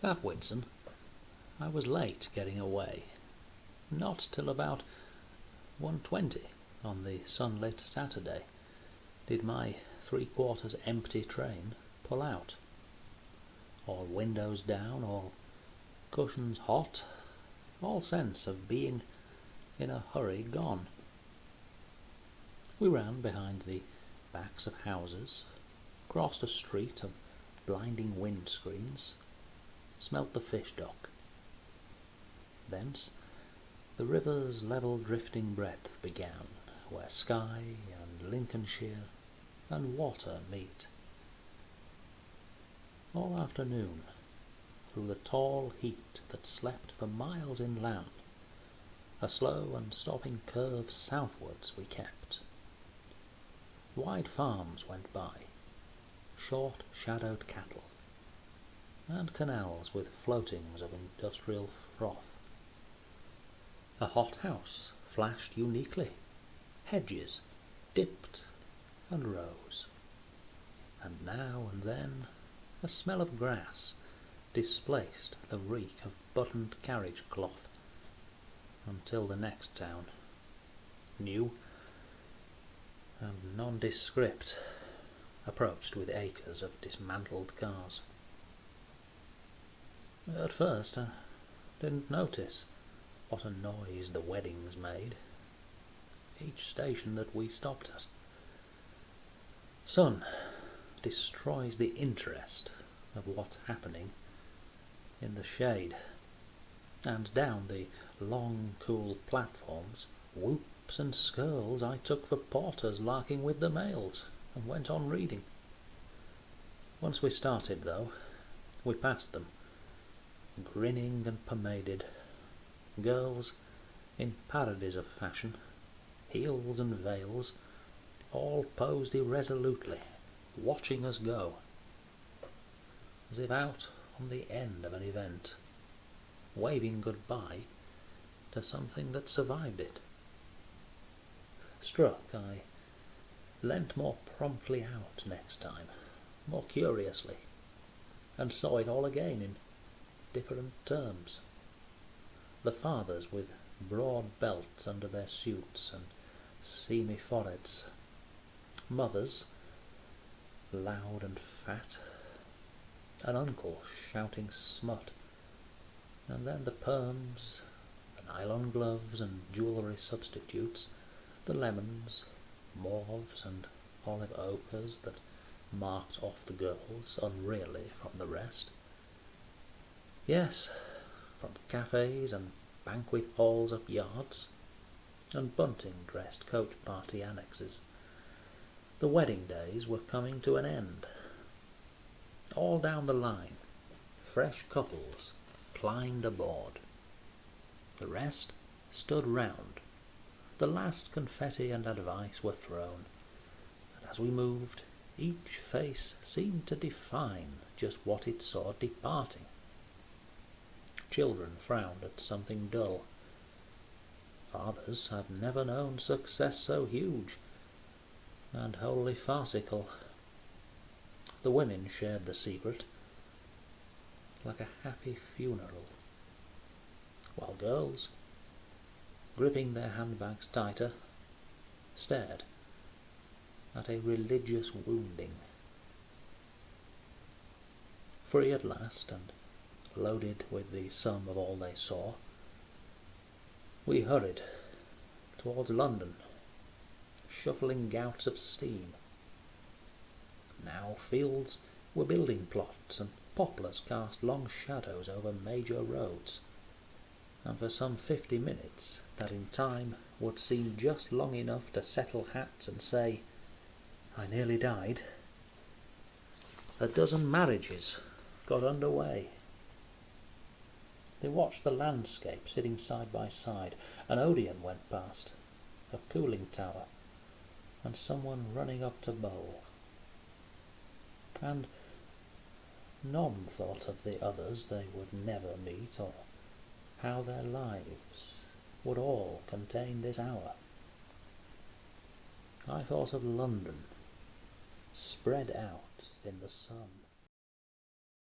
At Whitsun, I was late getting away. Not till about 1:20 on the sunlit Saturday did my three-quarters empty train pull out. All windows down, all cushions hot, all sense of being in a hurry gone. We ran behind the backs of houses, crossed a street of blinding windscreens, smelt the fish dock. Thence the river's level drifting breadth began, where Skye and Lincolnshire and water meet. All afternoon, through the tall heat that slept for miles inland, a slow and stopping curve southwards we kept. Wide farms went by, short-shadowed cattle, and canals with floatings of industrial froth. A hot house flashed uniquely, hedges dipped and rose, and now and then a smell of grass displaced the reek of buttoned carriage cloth, until the next town, new and nondescript, approached with acres of dismantled cars. At first I didn't notice what a noise the weddings made, each station that we stopped at. Sun destroys the interest of what's happening in the shade, and down the long cool platforms, whoops and skirls I took for porters larking with the mails, and went on reading. Once we started, though, we passed them, grinning and pomaded, girls in parodies of fashion, heels and veils, all posed irresolutely, watching us go, as if out on the end of an event, waving goodbye to something that survived it. Struck, I leant more promptly out next time, more curiously, and saw it all again in different terms. The fathers with broad belts under their suits and seamy foreheads, mothers loud and fat, an uncle shouting smut, and then the perms, the nylon gloves and jewellery substitutes, the lemons, mauves and olive ochres that marked off the girls unreally from the rest. Yes, from cafes and banquet halls up yards, and bunting-dressed coach party annexes, the wedding days were coming to an end. All down the line, fresh couples climbed aboard. The rest stood round. The last confetti and advice were thrown, and as we moved, each face seemed to define just what it saw departing. Children frowned at something dull. Fathers had never known success so huge and wholly farcical. The women shared the secret, like a happy funeral, while girls, gripping their handbags tighter, stared at a religious wounding. Free at last, and loaded with the sum of all they saw, we hurried towards London, shuffling gouts of steam. Now fields were building plots, and poplars cast long shadows over major roads, and for some 50 minutes that in time would seem just long enough to settle hats and say, "I nearly died," a dozen marriages got under way. They watched the landscape sitting side by side. An Odeon went past, a cooling tower, and someone running up to bowl. And none thought of the others they would never meet, or how their lives would all contain this hour. I thought of London, spread out in the sun.